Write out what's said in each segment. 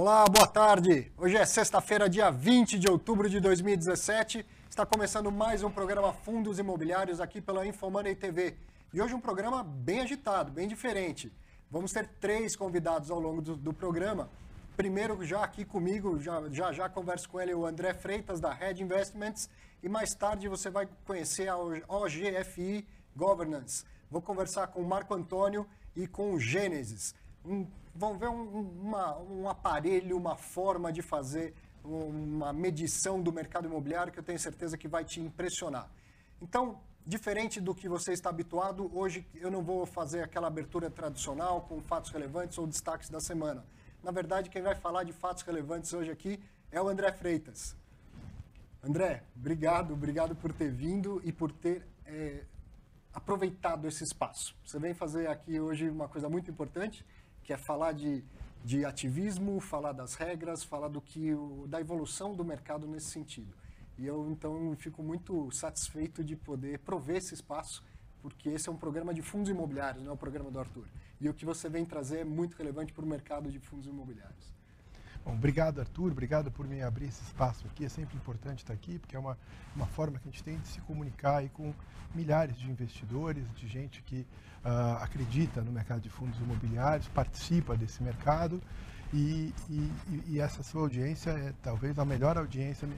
Olá, boa tarde. Hoje é sexta-feira, dia 20 de outubro de 2017. Está começando mais um programa Fundos Imobiliários aqui pela Infomoney TV. E hoje um programa bem agitado, bem diferente. Vamos ter 3 convidados ao longo do programa. Primeiro, já aqui comigo, já converso com ele, o André Freitas, da Red Investments. E mais tarde você vai conhecer a OGFI Governance. Vou conversar com o Marco Antônio e com o Gênesis. Vão ver um aparelho, uma forma de fazer uma medição do mercado imobiliário que eu tenho certeza que vai te impressionar. Então, diferente do que você está habituado, hoje eu não vou fazer aquela abertura tradicional com fatos relevantes ou destaques da semana. Na verdade, quem vai falar de fatos relevantes hoje aqui é o André Freitas. André, obrigado por ter vindo e por ter aproveitado esse espaço. Você vem fazer aqui hoje uma coisa muito importante, que é falar de ativismo, falar das regras, falar da evolução do mercado nesse sentido. E eu, então, fico muito satisfeito de poder prover esse espaço, porque esse é um programa de fundos imobiliários, não é o programa do Arthur. E o que você vem trazer é muito relevante para o mercado de fundos imobiliários. Bom, obrigado, Arthur. Obrigado por me abrir esse espaço aqui. É sempre importante estar aqui, porque é uma forma que a gente tem de se comunicar aí com milhares de investidores, de gente que acredita no mercado de fundos imobiliários, participa desse mercado e essa sua audiência é talvez a melhor audiência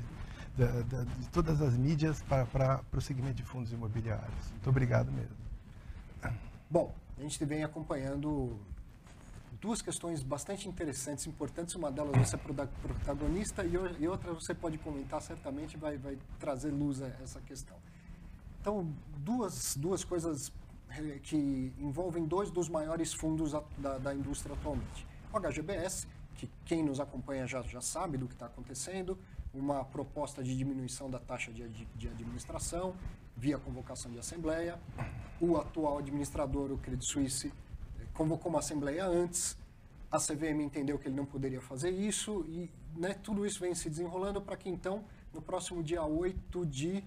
de todas as mídias para o segmento de fundos imobiliários. Muito obrigado mesmo. Bom, a gente vem acompanhando 2 questões bastante interessantes, importantes. Uma delas você é protagonista e outra você pode comentar, certamente vai trazer luz a essa questão. Então, duas coisas que envolvem 2 dos maiores fundos da indústria atualmente. O HGBS, que quem nos acompanha já sabe do que está acontecendo, uma proposta de diminuição da taxa de administração via convocação de assembleia. O atual administrador, o Credit Suisse, convocou uma assembleia antes, a CVM entendeu que ele não poderia fazer isso e tudo isso vem se desenrolando para que então, no próximo dia 8 de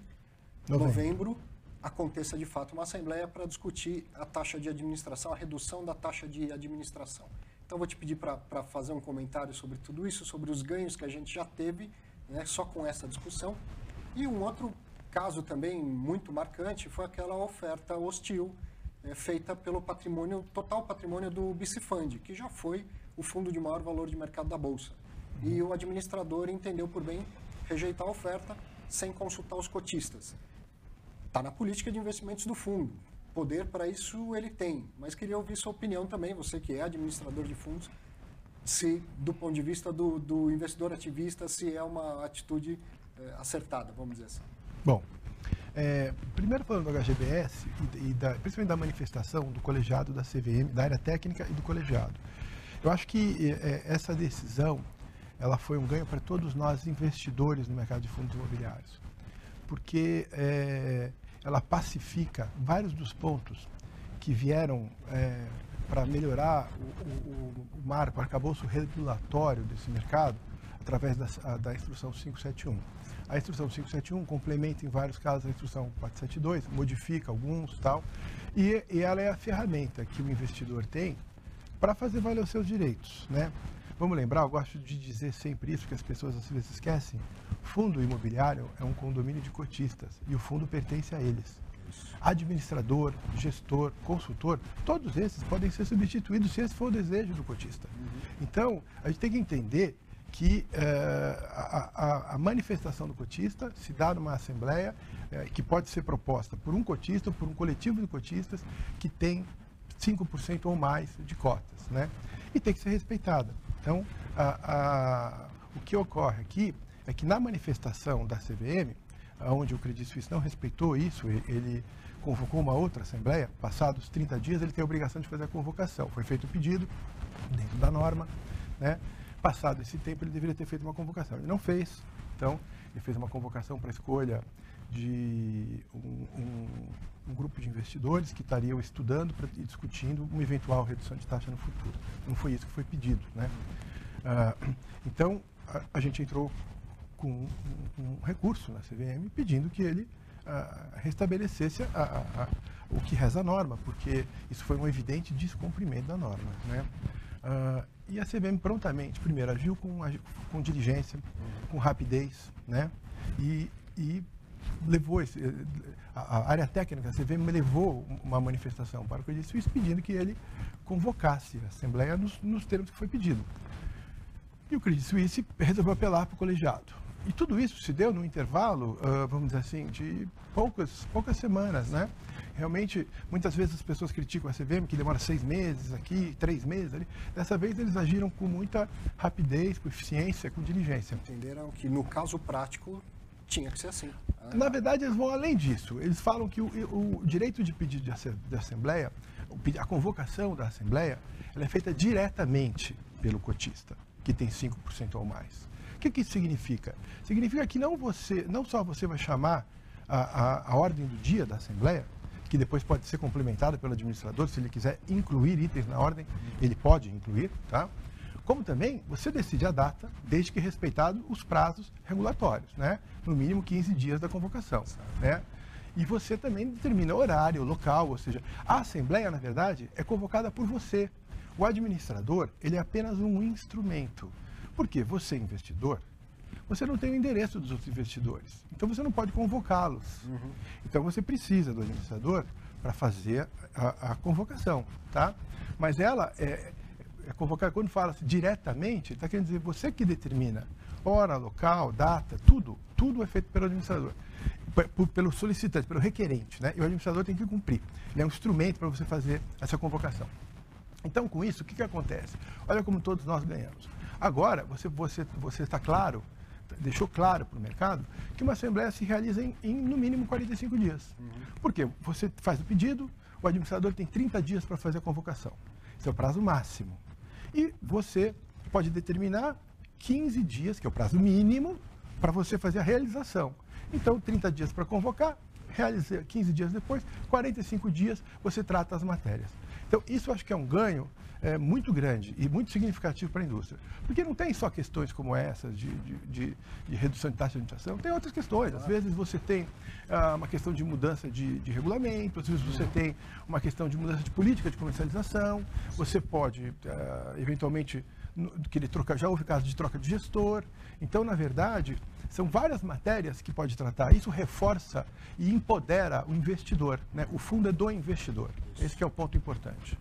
novembro, aconteça de fato uma assembleia para discutir a taxa de administração, a redução da taxa de administração. Então vou te pedir para fazer um comentário sobre tudo isso, sobre os ganhos que a gente já teve, só com essa discussão. E um outro caso também muito marcante foi aquela oferta hostil feita pelo total patrimônio do BC Fund, que já foi o fundo de maior valor de mercado da Bolsa. E o administrador entendeu por bem rejeitar a oferta sem consultar os cotistas. Está na política de investimentos do fundo. Poder para isso ele tem. Mas queria ouvir sua opinião também, você que é administrador de fundos, se do ponto de vista do investidor ativista, se é uma atitude acertada, vamos dizer assim. Bom, primeiro falando do HGBS e principalmente da manifestação do colegiado da CVM, da área técnica e do colegiado. Eu acho que essa decisão ela foi um ganho para todos nós investidores no mercado de fundos imobiliários, porque ela pacifica vários dos pontos que vieram para melhorar o marco, o arcabouço regulatório desse mercado através da Instrução 571. A Instrução 571 complementa em vários casos a Instrução 472, modifica alguns e tal, e ela é a ferramenta que o investidor tem para fazer valer os seus direitos, né? Vamos lembrar, eu gosto de dizer sempre isso, que as pessoas às vezes esquecem, fundo imobiliário é um condomínio de cotistas e o fundo pertence a eles. Administrador, gestor, consultor, todos esses podem ser substituídos se esse for o desejo do cotista. Então, a gente tem que entender que a manifestação do cotista se dá numa assembleia que pode ser proposta por um cotista ou por um coletivo de cotistas que tem 5% ou mais de cotas, né? E tem que ser respeitada. Então, o que ocorre aqui é que na manifestação da CVM, onde o Credit Suisse não respeitou isso, ele convocou uma outra assembleia, passados 30 dias ele tem a obrigação de fazer a convocação. Foi feito o pedido, dentro da norma, né? Passado esse tempo, ele deveria ter feito uma convocação. Ele não fez, então ele fez uma convocação para a escolha de um grupo de investidores que estariam estudando e discutindo uma eventual redução de taxa no futuro. Não foi isso que foi pedido, né? Então, a gente entrou com um recurso na CVM pedindo que ele restabelecesse o que reza a norma, porque isso foi um evidente descumprimento da norma, né? E a CVM prontamente, primeiro, agiu com diligência, com rapidez, né? E levou a área técnica, a CVM levou uma manifestação para o Credit Suisse pedindo que ele convocasse a Assembleia nos termos que foi pedido. E o Credit Suisse resolveu apelar para o colegiado. E tudo isso se deu num intervalo, vamos dizer assim, de poucas semanas, né? Realmente, muitas vezes as pessoas criticam a CVM, que demora 6 meses aqui, 3 meses ali. Dessa vez eles agiram com muita rapidez, com eficiência, com diligência. Entenderam que no caso prático tinha que ser assim. Na verdade, eles vão além disso. Eles falam que o direito de pedido de Assembleia, a convocação da Assembleia, ela é feita diretamente pelo cotista, que tem 5% ou mais. O que isso significa? Significa que não só você vai chamar a ordem do dia da Assembleia, que depois pode ser complementada pelo administrador, se ele quiser incluir itens na ordem, ele pode incluir, tá? Como também você decide a data, desde que respeitado os prazos regulatórios, né? No mínimo 15 dias da convocação, né? E você também determina horário, local, ou seja, a Assembleia, na verdade, é convocada por você. O administrador, ele é apenas um instrumento. Porque você, investidor, você não tem o endereço dos outros investidores. Então, você não pode convocá-los. Então, você precisa do administrador para fazer a convocação, tá? Mas ela é convocar, quando fala-se diretamente, está querendo dizer você que determina hora, local, data, tudo é feito pelo administrador. Pelo solicitante, pelo requerente, né? E o administrador tem que cumprir. Ele é um instrumento para você fazer essa convocação. Então, com isso, o que acontece? Olha como todos nós ganhamos. Agora, você está claro, deixou claro para o mercado que uma Assembleia se realiza em no mínimo 45 dias. Porque você faz o pedido, o administrador tem 30 dias para fazer a convocação. Esse é o prazo máximo. E você pode determinar 15 dias, que é o prazo mínimo, para você fazer a realização. Então, 30 dias para convocar, 15 dias depois, 45 dias, você trata as matérias. Então, isso eu acho que é um ganho muito grande e muito significativo para a indústria. Porque não tem só questões como essas de redução de taxa de administração, tem outras questões. Às vezes você tem uma questão de mudança de regulamento, às vezes você tem uma questão de mudança de política de comercialização, você pode, eventualmente, querer trocar, já houve caso de troca de gestor. Então, na verdade, são várias matérias que pode tratar. Isso reforça e empodera o investidor, né? O fundo é do investidor. Esse que é o ponto importante.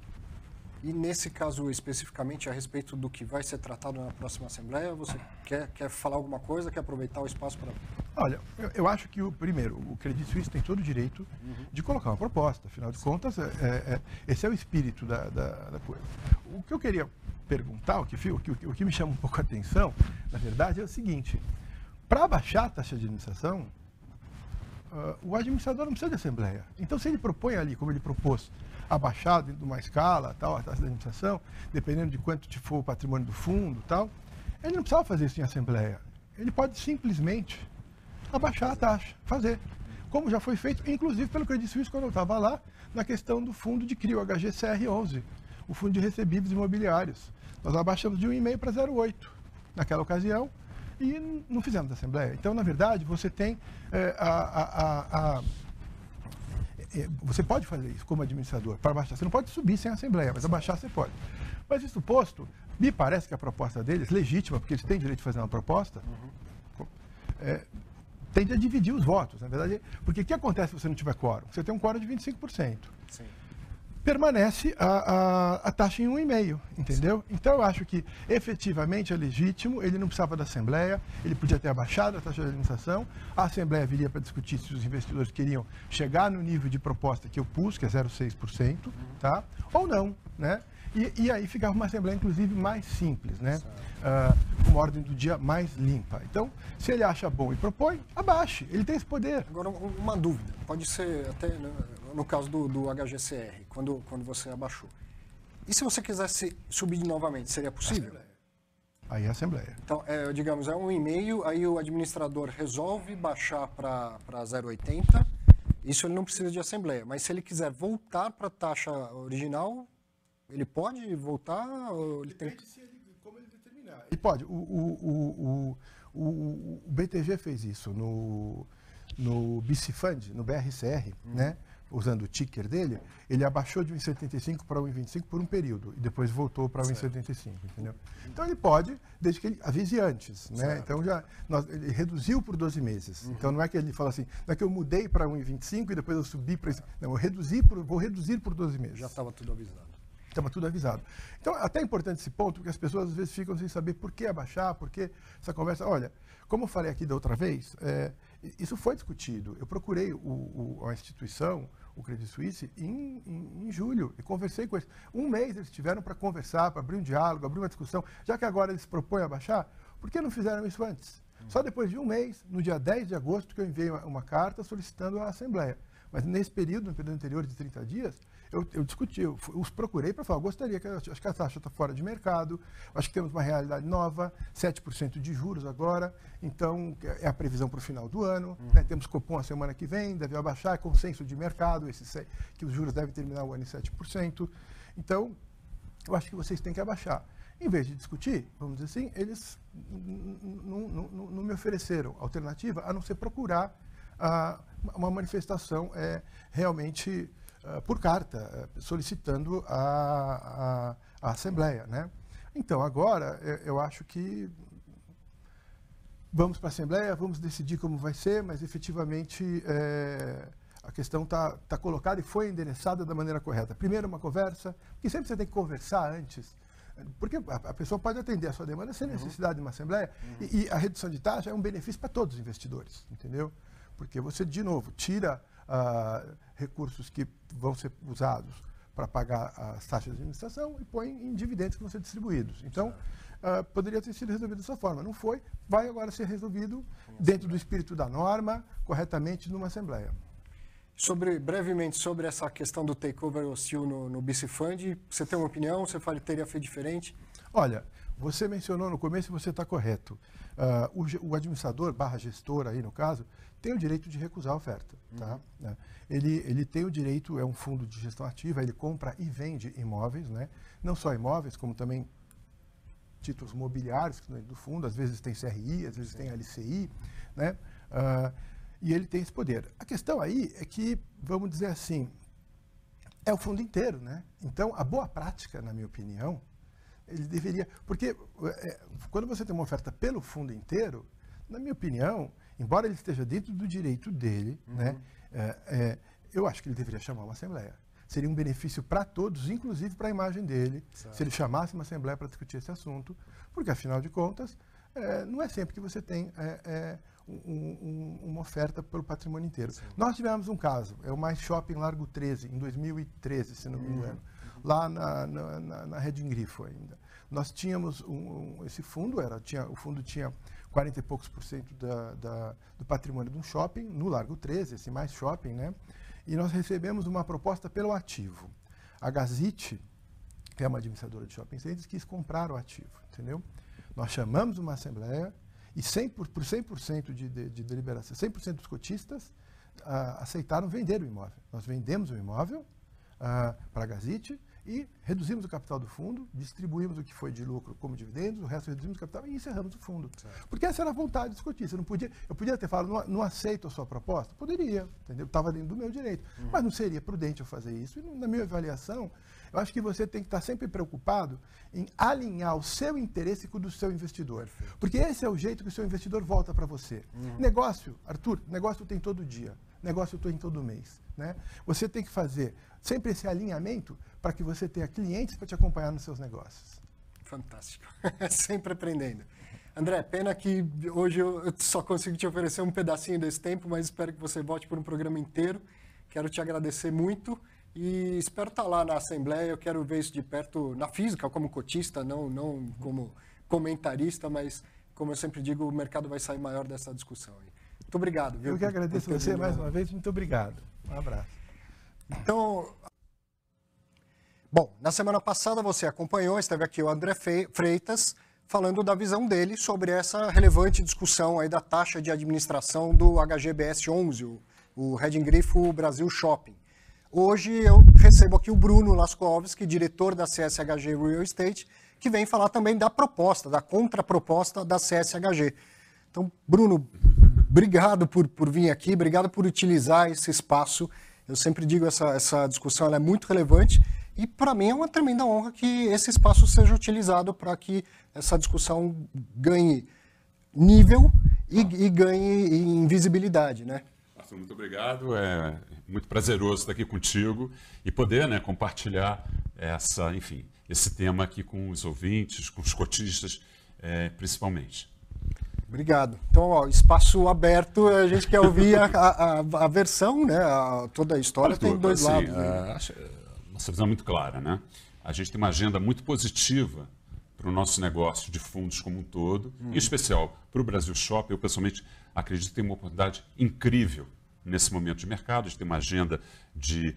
E nesse caso especificamente a respeito do que vai ser tratado na próxima Assembleia, você quer falar alguma coisa, quer aproveitar o espaço para... Olha, eu acho que, primeiro, o Credit Suisse tem todo o direito de colocar uma proposta. Afinal de contas, esse é o espírito da coisa. O que eu queria perguntar, o que me chama um pouco a atenção, na verdade, é o seguinte. Para baixar a taxa de administração, o administrador não precisa de Assembleia. Então, se ele propõe ali, como ele propôs, abaixar dentro de uma escala, tal, a taxa de administração, dependendo de quanto te for o patrimônio do fundo, tal, ele não precisava fazer isso em Assembleia. Ele pode simplesmente abaixar a taxa, fazer. Como já foi feito, inclusive pelo Credit Suisse, quando eu estava lá, na questão do fundo de CRI, o HGCR11, o fundo de recebíveis imobiliários. Nós abaixamos de 1,5 para 0,8 naquela ocasião e não fizemos Assembleia. Então, na verdade, você tem você pode fazer isso como administrador, para baixar. Você não pode subir sem Assembleia, mas abaixar você pode. Mas isso posto, me parece que a proposta deles, legítima, porque eles têm direito de fazer uma proposta, tende a dividir os votos, na verdade. Porque o que acontece se você não tiver quórum? Você tem um quórum de 25%. Sim. Permanece a taxa em 1,5, entendeu? Sim. Então, eu acho que efetivamente é legítimo, ele não precisava da Assembleia, ele podia ter abaixado a taxa de administração, a Assembleia viria para discutir se os investidores queriam chegar no nível de proposta que eu pus, que é 0,6%, tá? Ou não, né? E aí ficava uma Assembleia, inclusive, mais simples, né? Uma ordem do dia mais limpa. Então, se ele acha bom e propõe, abaixe. Ele tem esse poder. Agora, uma dúvida. Pode ser até no caso do HGCR, quando você abaixou. E se você quisesse subir novamente, seria possível? Aí é a Assembleia. Então, digamos, é 1,5, aí o administrador resolve baixar para 0,80. Isso ele não precisa de Assembleia. Mas se ele quiser voltar para a taxa original... Ele pode voltar ou ele tem... Como ele determinar. Ele pode. O BTG fez isso no BC Fund, no BRCR, né? usando o ticker dele, ele abaixou de 1,75 para 1,25 por um período e depois voltou para 1,75, entendeu? Então ele pode, desde que ele avise antes, né? Então ele reduziu por 12 meses. Então não é que ele fala assim, não é que eu mudei para 1,25 e depois eu subi para... Não, vou reduzir por 12 meses. Já estava tudo avisado. Estava tudo avisado. Então, até é importante esse ponto, porque as pessoas às vezes ficam sem saber por que abaixar, por que essa conversa... Olha, como eu falei aqui da outra vez, isso foi discutido. Eu procurei a instituição, o Credit Suisse, em julho, e conversei com eles. Um mês eles tiveram para conversar, para abrir um diálogo, abrir uma discussão. Já que agora eles propõem abaixar, por que não fizeram isso antes? Só depois de um mês, no dia 10 de agosto, que eu enviei uma carta solicitando a Assembleia. Mas nesse período, no período anterior de 30 dias, eu discuti, eu os procurei para falar, gostaria, acho que a taxa está fora de mercado, acho que temos uma realidade nova, 7% de juros agora, então é a previsão para o final do ano, né, temos Copom a semana que vem, deve abaixar, é consenso de mercado, que os juros devem terminar o ano em 7%, então eu acho que vocês têm que abaixar. Em vez de discutir, vamos dizer assim, eles não me ofereceram alternativa a não ser procurar uma manifestação realmente por carta, solicitando a Assembleia, né? Então, agora, eu acho que vamos para a Assembleia, vamos decidir como vai ser, mas efetivamente a questão está colocada e foi endereçada da maneira correta. Primeiro, uma conversa, porque sempre você tem que conversar antes, porque a pessoa pode atender a sua demanda sem necessidade de uma Assembleia, e a redução de taxa é um benefício para todos os investidores, entendeu? Porque você, de novo, tira recursos que vão ser usados para pagar as taxas de administração e põe em dividendos que vão ser distribuídos. Então, poderia ter sido resolvido dessa forma. Não foi, vai agora ser resolvido dentro do espírito da norma, corretamente, numa Assembleia. Brevemente, sobre essa questão do takeover hostil no BC Fund, você tem uma opinião? Você teria feito diferente? Olha, você mencionou no começo e você está correto. O administrador / gestor, aí no caso, tem o direito de recusar a oferta. Tá? Ele tem o direito, é um fundo de gestão ativa, ele compra e vende imóveis, né? Não só imóveis, como também títulos mobiliários que estão dentro do fundo, às vezes tem CRI, às vezes tem LCI, né? E ele tem esse poder. A questão aí é que, vamos dizer assim, é o fundo inteiro, né? Então, a boa prática, na minha opinião, ele deveria... Porque quando você tem uma oferta pelo fundo inteiro, na minha opinião, embora ele esteja dentro do direito dele, né, eu acho que ele deveria chamar uma Assembleia. Seria um benefício para todos, inclusive para a imagem dele, se ele chamasse uma Assembleia para discutir esse assunto, porque, afinal de contas, não é sempre que você tem uma oferta pelo patrimônio inteiro. Sim. Nós tivemos um caso, é o Mais Shopping Largo 13, em 2013, se não me engano, lá na Redding Grifo ainda. Nós tínhamos esse fundo, o fundo tinha 40 e poucos % do patrimônio de um shopping, no Largo 13, esse Mais Shopping, né? E nós recebemos uma proposta pelo ativo. A Gazit, que é uma administradora de shopping centers, quis comprar o ativo, entendeu? Nós chamamos uma Assembleia e por 100% de deliberação, 100% dos cotistas aceitaram vender o imóvel. Nós vendemos o imóvel para a Gazit e reduzimos o capital do fundo, distribuímos o que foi de lucro como dividendos, o resto reduzimos o capital e encerramos o fundo. Certo. Porque essa era a vontade dos cotistas. Eu podia ter falado, não aceito a sua proposta? Poderia, entendeu? Estava dentro do meu direito. Mas não seria prudente eu fazer isso. E, na minha avaliação, eu acho que você tem que estar sempre preocupado em alinhar o seu interesse com o do seu investidor. Perfeito. Porque esse é o jeito que o seu investidor volta para você. Negócio, Arthur, negócio tem todo dia. Negócio tem todo mês. Né? Você tem que fazer sempre esse alinhamento para que você tenha clientes para te acompanhar nos seus negócios. Fantástico. Sempre aprendendo. André, pena que hoje eu só consigo te oferecer um pedacinho desse tempo, mas espero que você volte por um programa inteiro. Quero te agradecer muito e espero estar lá na Assembleia. Eu quero ver isso de perto, na física, como cotista, não como comentarista, mas, como eu sempre digo, o mercado vai sair maior dessa discussão. Muito obrigado. Viu, eu que agradeço você mais uma vez. Muito obrigado. Um abraço. Então, bom, na semana passada você acompanhou, esteve aqui o André Freitas, falando da visão dele sobre essa relevante discussão aí da taxa de administração do HGBS 11, o Redding Grifo Brasil Shopping. Hoje eu recebo aqui o Bruno Laskowski, diretor da CSHG Real Estate, que vem falar também da proposta, da contraproposta da CSHG. Então, Bruno, obrigado por vir aqui, obrigado por utilizar esse espaço Eu sempre digo essa discussão ela é muito relevante e para mim é uma tremenda honra que esse espaço seja utilizado para que essa discussão ganhe nível e ganhe em visibilidade, né? Arthur, muito obrigado. É muito prazeroso estar aqui contigo e poder, né, compartilhar esse tema aqui com os ouvintes, com os cotistas, principalmente. Obrigado. Então, ó, espaço aberto, a gente quer ouvir a versão, né? Toda a história Arthur, tem dois assim, lados. Nossa visão é muito clara, né? A gente tem uma agenda muito positiva para o nosso negócio de fundos como um todo, em especial para o Brasil Shop. Eu, pessoalmente, acredito que tem uma oportunidade incrível nesse momento de mercado. A gente tem uma agenda de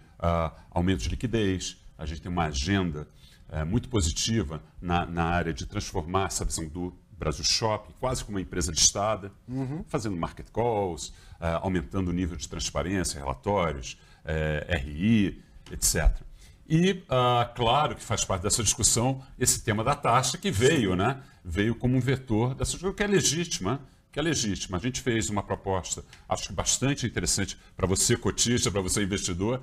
aumento de liquidez, a gente tem uma agenda muito positiva na área de transformar essa visão do Brasil Shop quase como uma empresa listada, fazendo market calls, aumentando o nível de transparência, relatórios, RI, etc. E, claro que faz parte dessa discussão esse tema da taxa que veio, né? Veio como um vetor dessa discussão que é legítima, A gente fez uma proposta, acho que bastante interessante para você cotista, para você investidor.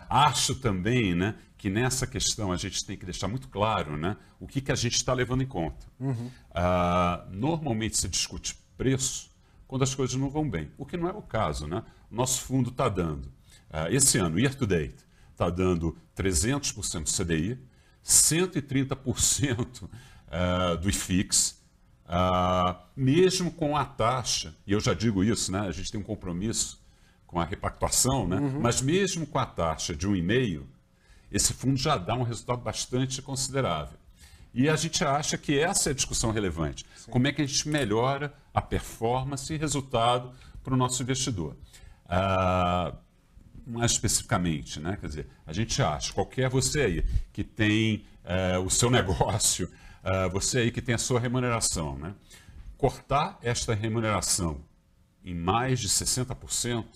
Acho também, né, que nessa questão a gente tem que deixar muito claro, né, o que a gente está levando em conta. Normalmente se discute preço quando as coisas não vão bem, o que não é o caso, né? O nosso fundo está dando, esse ano, year to date, está dando 300% do CDI, 130% do IFIX, mesmo com a taxa, e eu já digo isso, né, a gente tem um compromisso com a repactuação, né, mas mesmo com a taxa de 1,5%, esse fundo já dá um resultado bastante considerável. E a gente acha que essa é a discussão relevante. Sim. Como é que a gente melhora a performance e resultado para o nosso investidor? Mais especificamente, né? Quer dizer, a gente acha, qualquer você aí que tem o seu negócio, você aí que tem a sua remuneração, né? Cortar esta remuneração em mais de 60%,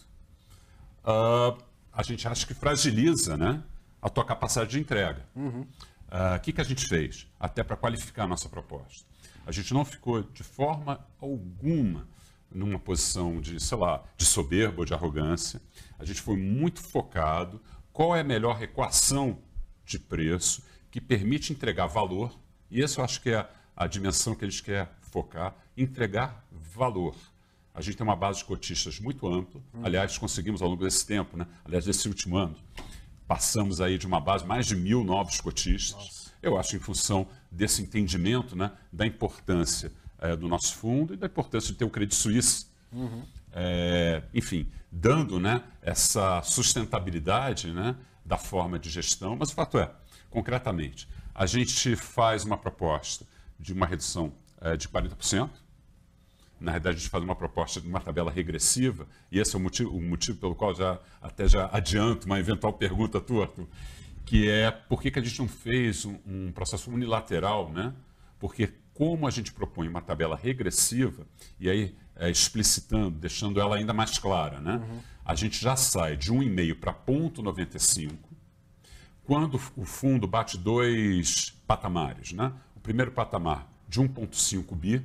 a gente acha que fragiliza, né, a tua capacidade de entrega. O que a gente fez? Até para qualificar a nossa proposta. A gente não ficou de forma alguma numa posição de, sei lá, de soberba ou de arrogância. A gente foi muito focado qual é a melhor equação de preço que permite entregar valor, e essa eu acho que é a dimensão que a gente quer focar, entregar valor. A gente tem uma base de cotistas muito ampla, aliás, conseguimos ao longo desse tempo, né? Aliás, desse último ano, passamos aí de uma base, mais de 1.000 novos cotistas. Nossa. Eu acho em função desse entendimento, né, da importância do nosso fundo e da importância de ter o Credit Suisse, enfim, dando, né, essa sustentabilidade, né, da forma de gestão. Mas o fato é, concretamente, a gente faz uma proposta de uma redução de 40%. Na realidade, a gente faz uma proposta de uma tabela regressiva, e esse é o motivo pelo qual já adianto uma eventual pergunta tua, Arthur, que é por que a gente não fez um processo unilateral, né? Porque como a gente propõe uma tabela regressiva, e aí explicitando, deixando ela ainda mais clara, né? A gente já sai de 1,5 para 0,95, quando o fundo bate dois patamares, né? O primeiro patamar de 1,5 bi,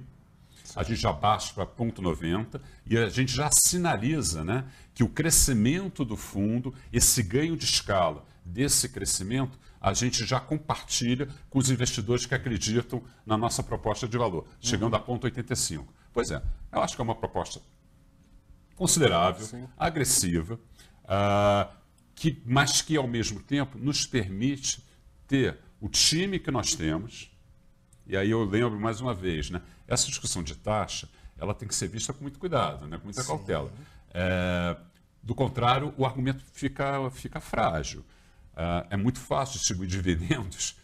a gente já baixa para 0,90 e a gente já sinaliza, né, que o crescimento do fundo, esse ganho de escala desse crescimento, a gente já compartilha com os investidores que acreditam na nossa proposta de valor, chegando a 0,85. Pois é, eu acho que é uma proposta considerável, sim, agressiva, mas que ao mesmo tempo nos permite ter o time que nós temos. E aí eu lembro mais uma vez, né? Essa discussão de taxa, ela tem que ser vista com muito cuidado, né? Com muita cautela. Do contrário, o argumento fica frágil. É muito fácil distribuir dividendos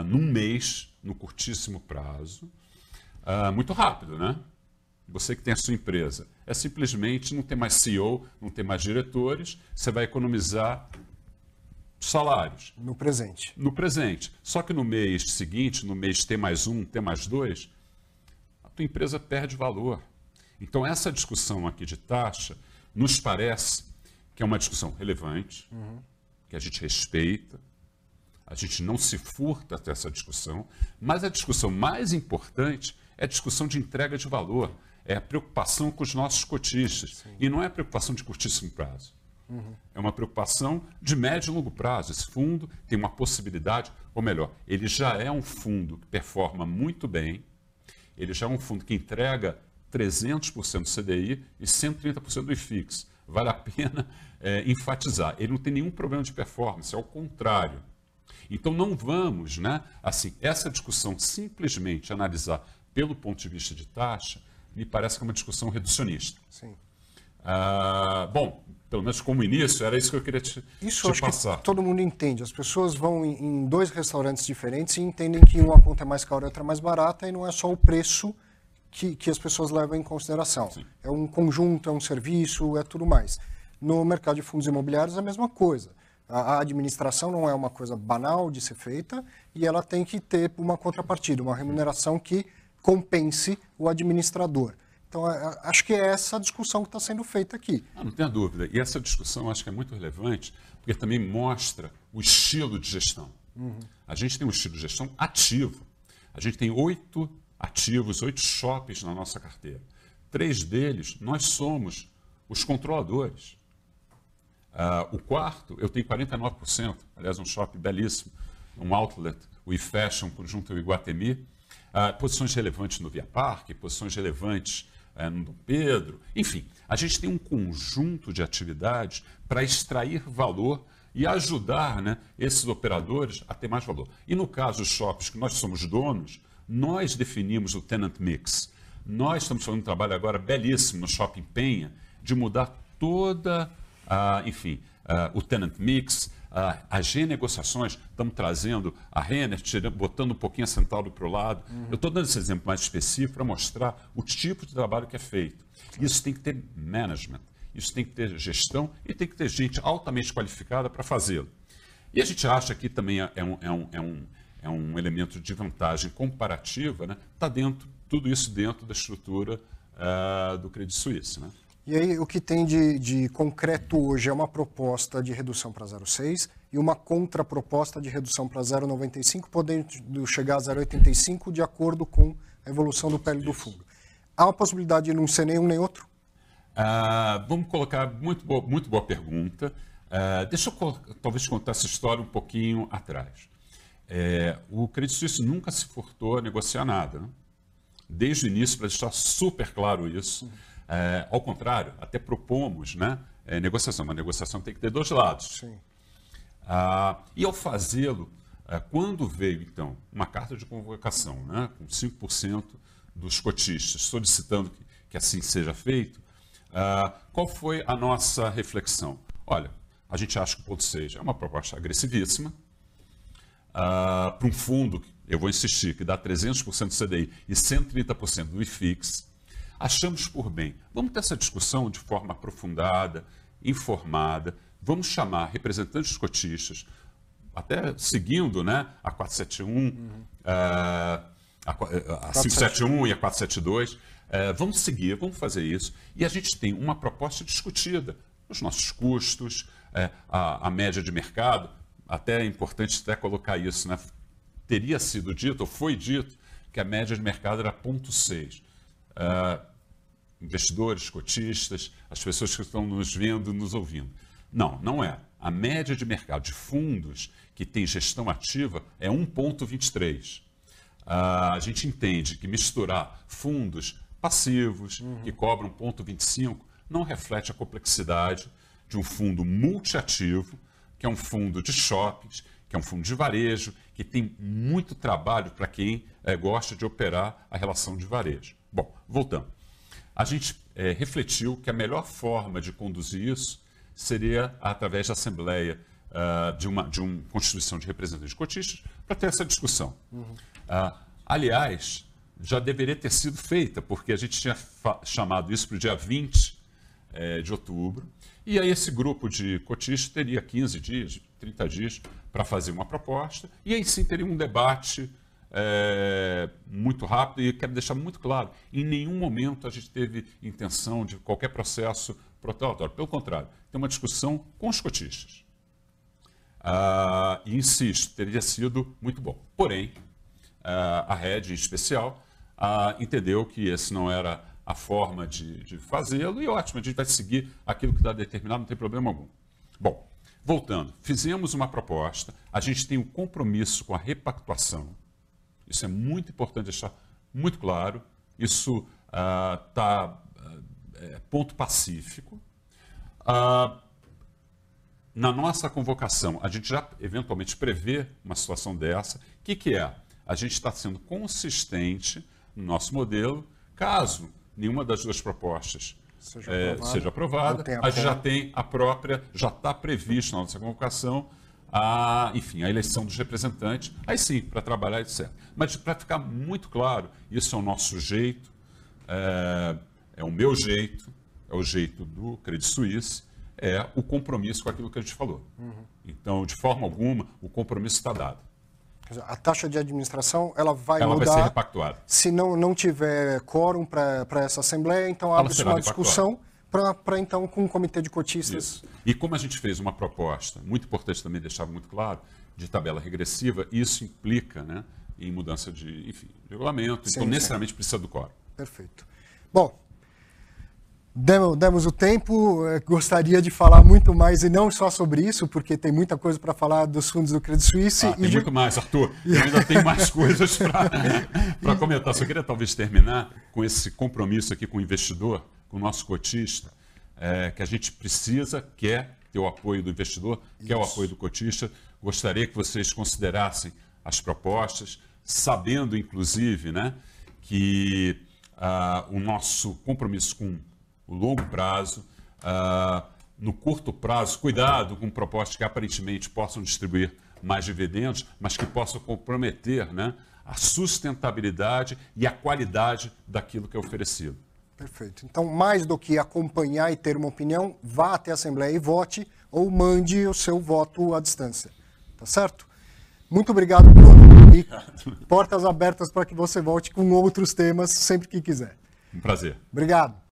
num mês, no curtíssimo prazo, muito rápido, né? Você que tem a sua empresa, é simplesmente não ter mais CEO, não ter mais diretores, você vai economizar salários. No presente. No presente. Só que no mês seguinte, no mês T+1, T+2, a tua empresa perde valor. Então, essa discussão aqui de taxa nos parece que é uma discussão relevante, que a gente respeita, a gente não se furta até essa discussão, mas a discussão mais importante é a discussão de entrega de valor, é a preocupação com os nossos cotistas, sim, e não é a preocupação de curtíssimo prazo. É uma preocupação de médio e longo prazo. Esse fundo tem uma possibilidade, ou melhor, ele já é um fundo que performa muito bem, ele já é um fundo que entrega 300% do CDI e 130% do IFIX. Vale a pena enfatizar. Ele não tem nenhum problema de performance, é o contrário. Então não vamos, né? Assim, essa discussão simplesmente analisar pelo ponto de vista de taxa, me parece que é uma discussão reducionista. Sim. Bom, pelo menos como início, era isso que eu queria te acho passar. Que todo mundo entende. As pessoas vão em 2 restaurantes diferentes e entendem que uma conta é mais cara e outra é mais barata, e não é só o preço que as pessoas levam em consideração. Sim. É um conjunto, é um serviço, é tudo mais. No mercado de fundos imobiliários é a mesma coisa. A administração não é uma coisa banal de ser feita e ela tem que ter uma contrapartida, uma remuneração que compense o administrador. Então, acho que é essa discussão que está sendo feita aqui. Não tenha dúvida. E essa discussão eu acho que é muito relevante, porque também mostra o estilo de gestão. A gente tem um estilo de gestão ativo. A gente tem 8 ativos, 8 shoppings na nossa carteira. 3 deles, nós somos os controladores. O quarto, eu tenho 49%, aliás, um shopping belíssimo, um outlet, o iFashion, conjunto Iguatemi. Posições relevantes no Via Parque, posições relevantes no Dom Pedro. Enfim, a gente tem um conjunto de atividades para extrair valor e ajudar, né, esses operadores a ter mais valor. E no caso dos shoppings que nós somos donos, nós definimos o tenant mix. Nós estamos fazendo um trabalho agora belíssimo no Shopping Penha de mudar toda, o tenant mix, as renegociações. Estamos trazendo a Renner, botando um pouquinho a Centauro para o lado. Eu estou dando esse exemplo mais específico para mostrar o tipo de trabalho que é feito. Isso tem que ter management, isso tem que ter gestão e tem que ter gente altamente qualificada para fazê-lo. E a gente acha que também é um elemento de vantagem comparativa, né? Está tudo isso dentro da estrutura do Credit Suisse, né? E aí, o que tem de concreto hoje é uma proposta de redução para 0,6 e uma contraproposta de redução para 0,95, podendo chegar a 0,85 de acordo com a evolução do PL do fundo. Há uma possibilidade de não ser nenhum nem outro? Vamos colocar, muito boa pergunta. Deixa eu talvez contar essa história um pouquinho atrás. O Credit Suisse nunca se furtou a negociar nada, né? Desde o início, para deixar super claro isso. Ao contrário, até propomos, né, negociação. Uma negociação tem que ter 2 lados. Sim. E ao fazê-lo, quando veio, então, uma carta de convocação, né, com 5% dos cotistas solicitando que assim seja feito, qual foi a nossa reflexão? Olha, a gente acha que o ponto 6 é uma proposta agressivíssima, para um fundo, eu vou insistir, que dá 300% do CDI e 130% do IFIX. Achamos por bem, vamos ter essa discussão de forma aprofundada, informada, vamos chamar representantes cotistas, até seguindo, né, a 471, a 571 e a 472, vamos seguir, vamos fazer isso, e a gente tem uma proposta discutida, os nossos custos, a média de mercado, até é importante até colocar isso, né, teria sido dito, ou foi dito, que a média de mercado era 0,6. Investidores, cotistas, as pessoas que estão nos vendo, nos ouvindo. Não, não é. A média de mercado de fundos que tem gestão ativa é 1,23. A gente entende que misturar fundos passivos, que cobram 0,25, não reflete a complexidade de um fundo multiativo, que é um fundo de shoppings, que é um fundo de varejo, que tem muito trabalho para quem gosta de operar a relação de varejo. Bom, voltando. A gente refletiu que a melhor forma de conduzir isso seria através da Assembleia de uma constituição de representantes cotistas para ter essa discussão. Aliás, já deveria ter sido feita, porque a gente tinha chamado isso para o dia 20 de outubro, e aí esse grupo de cotistas teria 15 dias, 30 dias para fazer uma proposta, e aí sim teria um debate muito rápido, e quero deixar muito claro, em nenhum momento a gente teve intenção de qualquer processo protelatório, pelo contrário, tem uma discussão com os cotistas. E insisto, teria sido muito bom. Porém, a RED, em especial, entendeu que esse não era a forma de fazê-lo, e ótimo, a gente vai seguir aquilo que está determinado, não tem problema algum. Bom, voltando, fizemos uma proposta, a gente tem um compromisso com a repactuação, isso é muito importante deixar muito claro, isso está ponto pacífico. Na nossa convocação, a gente já eventualmente prevê uma situação dessa. O que é? A gente está sendo consistente no nosso modelo, caso nenhuma das duas propostas seja aprovada, a gente já tem a própria, já está previsto na nossa convocação, enfim, a eleição dos representantes, aí sim, para trabalhar, etc. Mas para ficar muito claro, isso é o nosso jeito, é o meu jeito, é o jeito do Credit Suisse, é o compromisso com aquilo que a gente falou. Então, de forma alguma, o compromisso está dado. A taxa de administração ela vai Ela mudar. vai ser repactuada. Se não tiver quórum para essa Assembleia, então abre-se uma discussão para então com o comitê de cotistas. Isso. E como a gente fez uma proposta, muito importante também deixar muito claro, de tabela regressiva, isso implica, né, em mudança de regulamento, então necessariamente precisa do quórum. Perfeito. Bom, demos o tempo, gostaria de falar muito mais e não só sobre isso, porque tem muita coisa para falar dos fundos do Credit Suisse. Tem muito mais, Arthur. Eu ainda tenho mais coisas para comentar. Só queria talvez terminar com esse compromisso aqui com o investidor, com o nosso cotista, que a gente precisa, quer ter o apoio do investidor, quer o apoio do cotista. Gostaria que vocês considerassem as propostas, sabendo, inclusive, né, que o nosso compromisso com o longo prazo, no curto prazo, cuidado com propostas que aparentemente possam distribuir mais dividendos, mas que possam comprometer, né, a sustentabilidade e a qualidade daquilo que é oferecido. Perfeito. Então, mais do que acompanhar e ter uma opinião, vá até a Assembleia e vote, ou mande o seu voto à distância. Tá certo? Muito obrigado, Bruno. E portas abertas para que você volte com outros temas sempre que quiser. Um prazer. Obrigado.